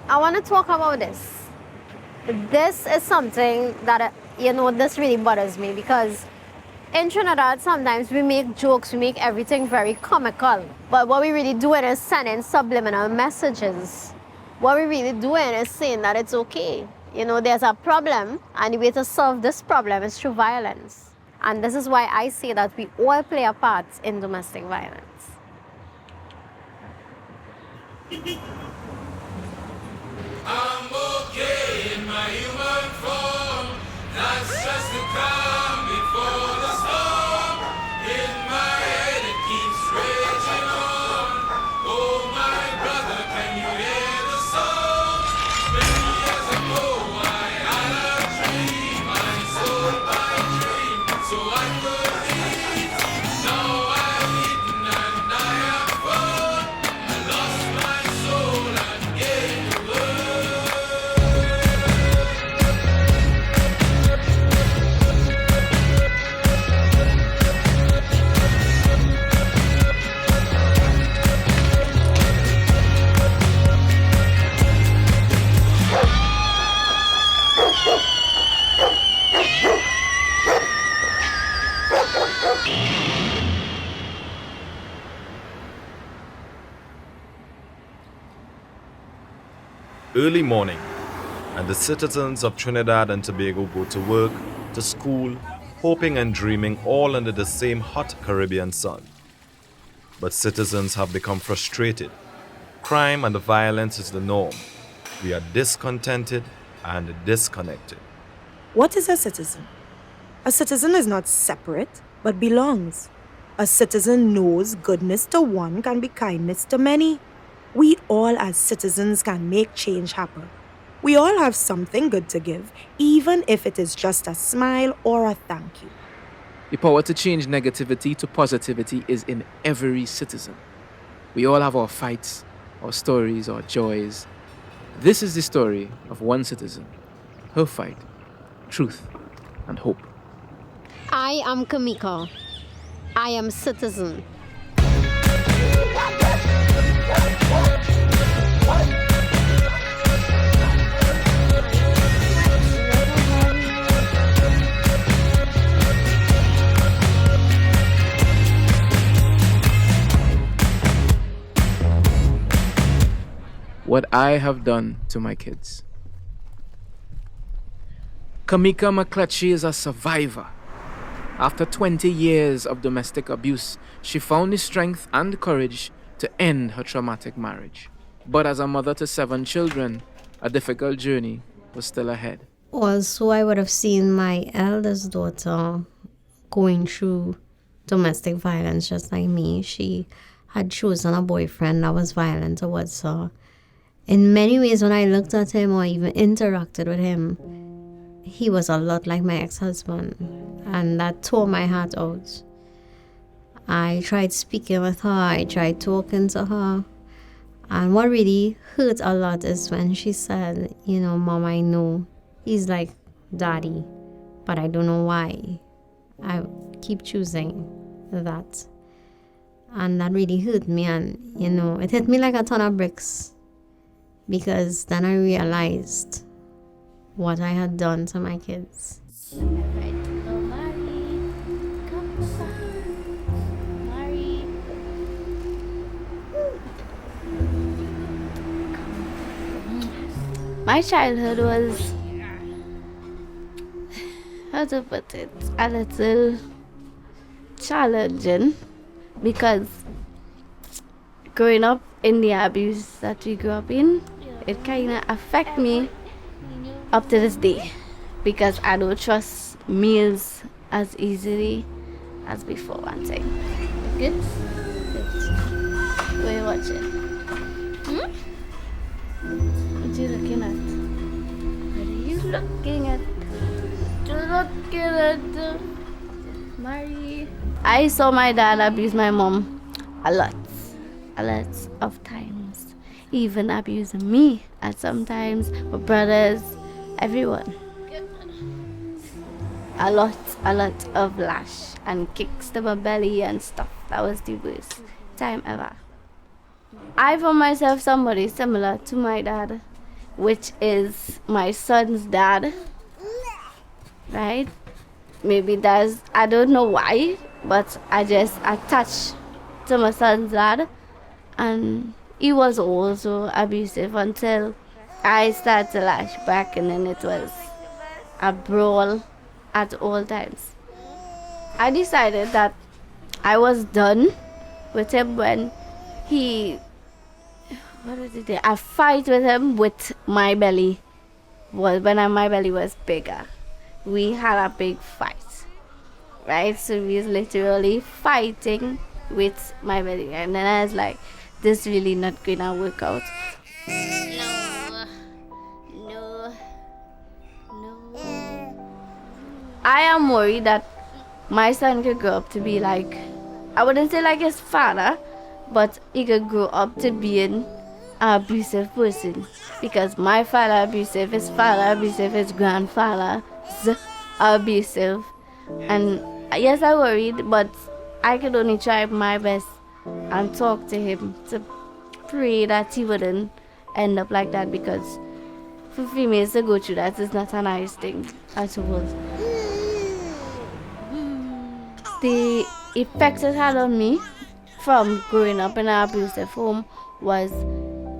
I want to talk about this. This is something that, this really bothers me because in Trinidad, sometimes we make jokes, we make everything very comical. But what we really doing is sending subliminal messages. What we really doing is saying that it's okay. There's a problem, and the way to solve this problem is through violence. And this is why I say that we all play a part in domestic violence. I'm okay in my human form. That's just the calm before the storm. In my head it keeps raging on. Oh my brother, can you hear the song? Many years ago I had a dream. I sold my dream so I could eat. Now I'm eaten and I am full. I lost my soul and gained the world. Early morning, and the citizens of Trinidad and Tobago go to work, to school, hoping and dreaming all under the same hot Caribbean sun. But citizens have become frustrated. Crime and violence is the norm. We are discontented and disconnected. What is a citizen? A citizen is not separate, but belongs. A citizen knows goodness to one can be kindness to many. We all as citizens can make change happen. We all have something good to give, even if it is just a smile or a thank you. The power to change negativity to positivity is in every citizen. We all have our fights, our stories, our joys. This is the story of one citizen, her fight, truth, and hope. I am Kamika. I am citizen. What I have done to my kids. Kamika McCletchy is a survivor. After 20 years of domestic abuse, she found the strength and courage to end her traumatic marriage. But as a mother to 7 children, a difficult journey was still ahead. Also, I would have seen my eldest daughter going through domestic violence just like me. She had chosen a boyfriend that was violent towards her. In many ways, when I looked at him or even interacted with him, he was a lot like my ex-husband, and that tore my heart out. I tried speaking with her, I tried talking to her, and what really hurt a lot is when she said, Mom, I know he's like daddy, but I don't know why. I keep choosing that. And that really hurt me, and, it hit me like a ton of bricks, because then I realized what I had done to my kids. My childhood was, how to put it, a little challenging because growing up in the abuse that we grew up in, it kind of affect me up to this day because I don't trust meals as easily as before one thing. Good? Good. What are you watching? What are you looking at? What are you looking at? You're looking at Mary. I saw my dad abuse my mom a lot of times. He even abused me and sometimes my brothers, everyone. A lot of lash and kicks to my belly and stuff. That was the worst time ever. I found myself somebody similar to my dad. which is my son's dad, right? Maybe that's, I don't know why, but I just attached to my son's dad, and he was also abusive until I started to lash back, and then it was a brawl at all times. I decided that I was done with him when he, what did he do? I fight with him with my belly. Was when my belly was bigger. We had a big fight, right? So we was literally fighting with my belly, and then I was like, this really not gonna work out. No. I am worried that my son could grow up to be like, I wouldn't say like his father, but he could grow up to being an abusive person. Because my father abusive, his father abusive, his grandfather's abusive. And yes, I worried, but I could only try my best and talk to him to pray that he wouldn't end up like that, because for females to go through that is not a nice thing, I suppose. The effects it had on me from growing up in an abusive home was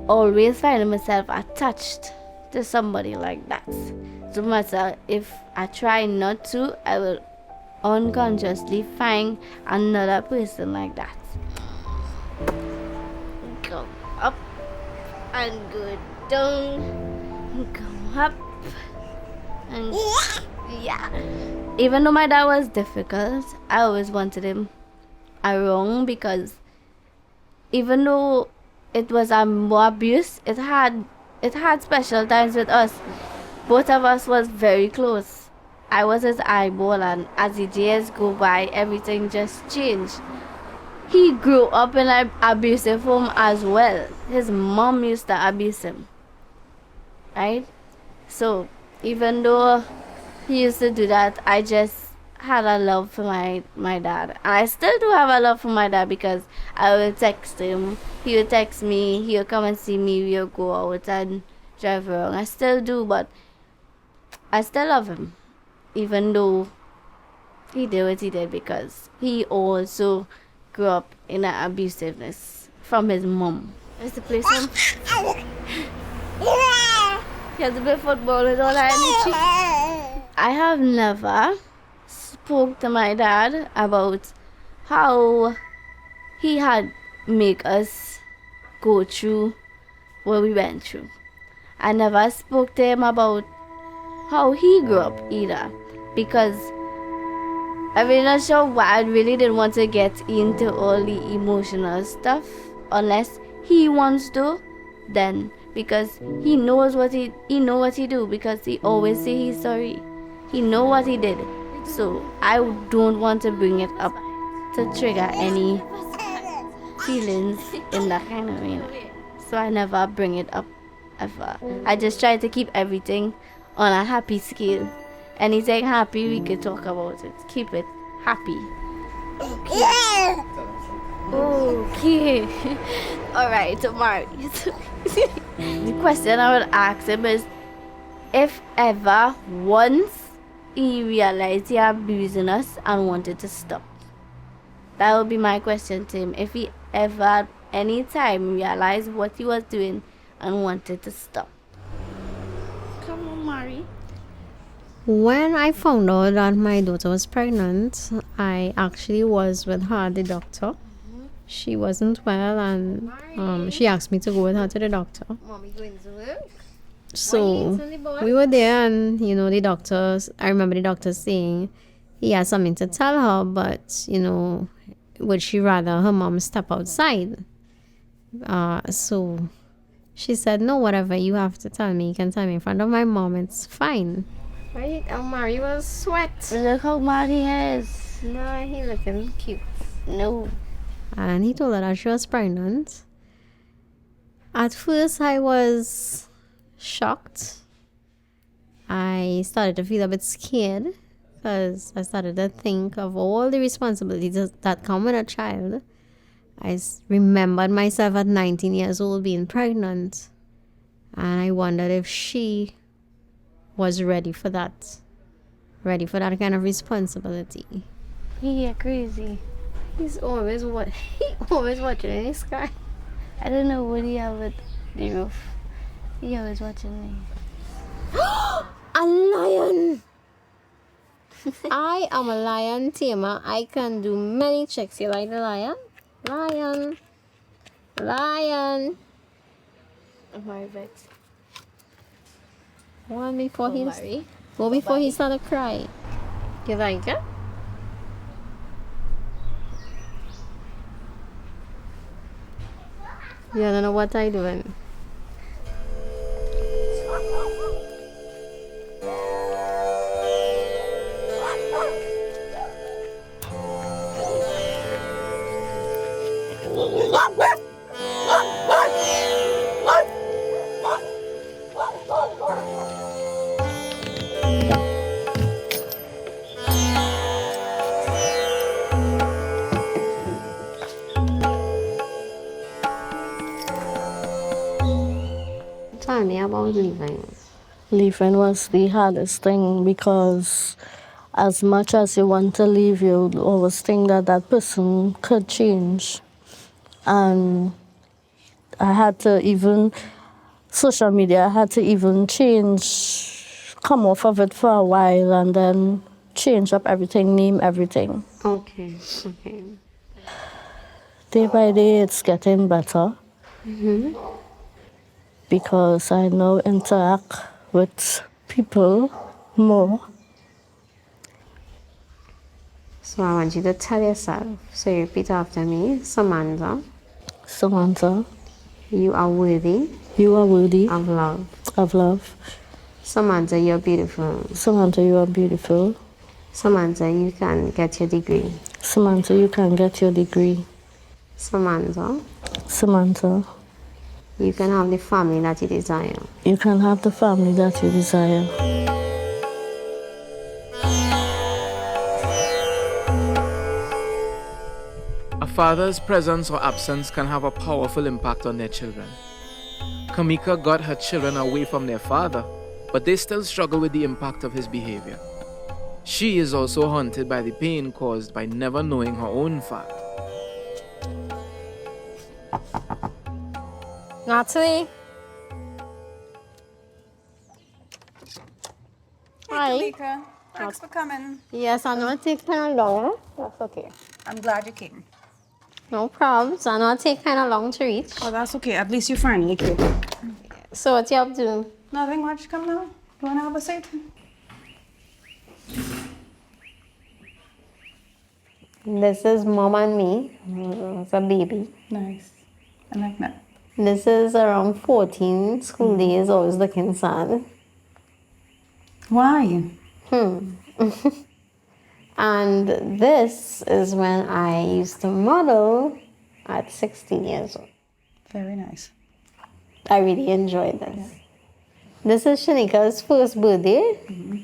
always finding myself attached to somebody like that. No matter if I try not to, I will unconsciously find another person like that. Go up and go down, go up and yeah. Even though my dad was difficult, I always wanted him around, because even though it was more abuse, it had special times with us. Both of us was very close. I was his eyeball, and as the years go by, everything just changed. He grew up in an abusive home as well. His mom used to abuse him, right? So even though he used to do that, I just had a love for my dad. And I still do have a love for my dad, because I will text him, he will text me, he will come and see me, we will go out and drive around. I still do, but I still love him, even though he did what he did, because he also grew up in an abusiveness from his mom. I used to play some. He has to play football with all that energy. I have never spoke to my dad about how he had make us go through what we went through. I never spoke to him about how he grew up either, because I'm really not sure why. I really didn't want to get into all the emotional stuff unless he wants to, then, because he knows what he do, because he always say he's sorry. He know what he did. So I don't want to bring it up to trigger any feelings in that kind of way. So I never bring it up ever. I just try to keep everything on a happy scale. Anything happy, we could talk about it. Keep it happy. Okay. Alright, tomorrow. The question I would ask him is, if ever once he realized he abusing us and wanted to stop. That would be my question to him. If he ever, any time, realized what he was doing and wanted to stop. Come on, Mari. When I found out that my daughter was pregnant, I actually was with her at the doctor. She wasn't well, and she asked me to go with her to the doctor. Mommy going to work? So we were there, and the doctors, I remember the doctor saying he had something to tell her, but would she rather her mom step outside? So she said, no, whatever you have to tell me, you can tell me in front of my mom, it's fine. Right, and Mari was sweat. Look how Mari is. No, he looking cute. No. And he told her that she was pregnant. At first I was shocked. I started to feel a bit scared, because I started to think of all the responsibilities that come with a child. I remembered myself at 19 years old being pregnant, And I wondered if she was ready for that kind of responsibility. He crazy. He's always watching in the sky. I don't know what he have with the roof. He always watching me. A lion! I am a lion tamer. I can do many tricks. You like the lion? Lion. Lion. Amari vexed. One before Amari. before he started crying. You like it? You don't know what I doing. Tell me about leaving. Leaving was the hardest thing because as much as you want to leave, you always think that that person could change. And I had to even, social media, I had to even change, come off of it for a while and then change up everything, name everything. Okay. Day by day, it's getting better. Because I now interact with people more. So I want you to tell yourself. So you repeat after me. Samantha, Samantha, you are worthy you are worthy of love. of love. Samantha, you're beautiful. Samantha, you are beautiful. Samantha, you can get your degree. Samantha, you can get your degree. Samantha, Samantha, you can have the family that you desire. you can have the family that you desire. A father's presence or absence can have a powerful impact on their children. Kamika got her children away from their father, but they still struggle with the impact of his behavior. She is also haunted by the pain caused by never knowing her own father. Natalie? Hi. Kamika, thanks for coming. Yes, I know it takes kind of long. That's okay. I'm glad you came. No problems. I know it takes kind of long to reach. Oh, that's okay. At least you finally came. So what you up to? Nothing much. Come now. You wanna have a seat? This is Mom and me. It's a baby. Nice. I like that. This is around 14. School days, always looking sad. Why? And this is when I used to model at 16 years old. Very nice. I really enjoyed this. This is Shanika's first birthday.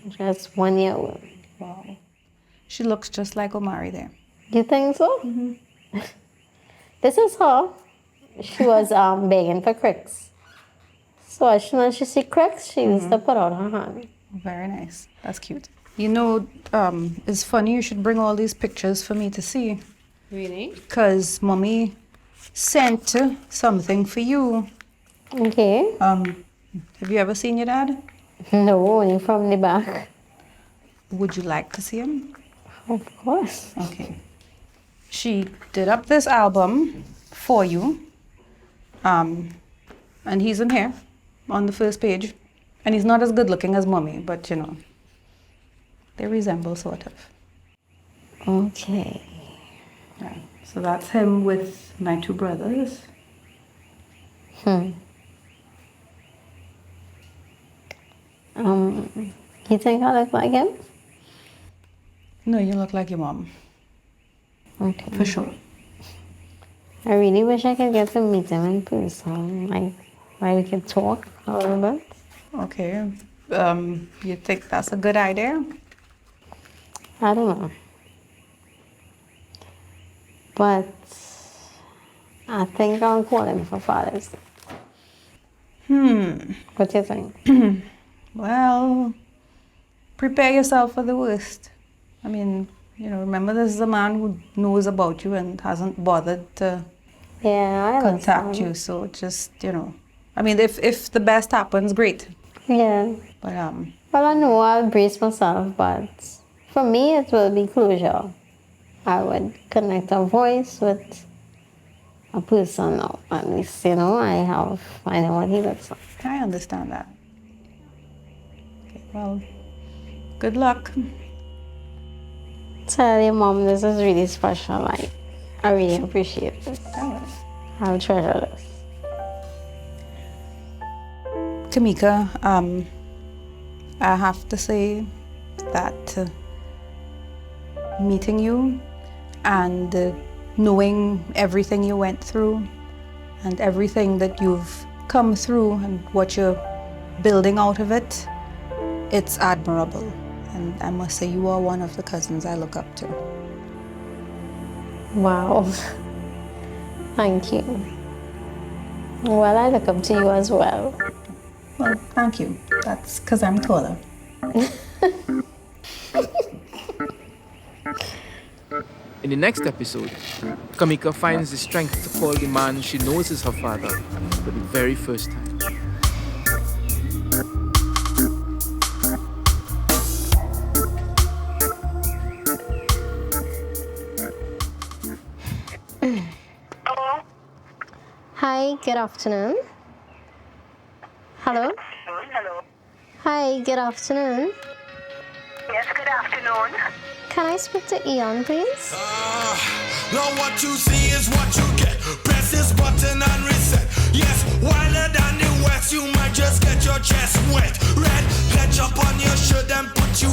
Just 1 year old. Wow. She looks just like Omari there. You think so? This is her. She was begging for cricks. So as soon as she see cricks, she used to put out her hand. Very nice. That's cute. You know, it's funny you should bring all these pictures for me to see. Really? Because Mommy sent something for you. Okay. Have you ever seen your dad? No, only from the back. Would you like to see him? Of course. Okay. She did up this album for you. And he's in here on the first page. And he's not as good looking as Mommy, but you know, they resemble sort of. Okay. Yeah. So that's him with my two brothers. You think I look like him? No, you look like your mom, Okay. for sure. I really wish I could get to meet him in person. Like, where we could talk a little bit. Okay. You think that's a good idea? I don't know. But I think I'll call him for Father's Day. What do you think? Well, prepare yourself for the worst. I mean, remember this is a man who knows about you and hasn't bothered to Yeah, I contact understand. you. So just, I mean, if the best happens, great. Yeah. But Well, I know I'll brace myself, but for me, it will be closure. I would connect a voice with a person now. At least, I know what he looks like. I understand that. Okay, well, good luck. Tell your mom this is really special. Like, I really appreciate it. All right. I'll treasure this. Tamika, I have to say that meeting you and knowing everything you went through and everything that you've come through and what you're building out of it, it's admirable. And I must say you are one of the cousins I look up to. Wow. Thank you. Well, I look up to you as well. Well, thank you. That's because I'm taller. In the next episode, Kamika finds the strength to call the man she knows is her father for the very first time. Hi, good afternoon. Hello? Hello. Hi, good afternoon. Yes, good afternoon. Can I speak to Eon, please? Now what you see is what you get. Press this button and reset. Yes, wilder than the west, you might just get your chest wet. Red, pledge up on your shirt and put you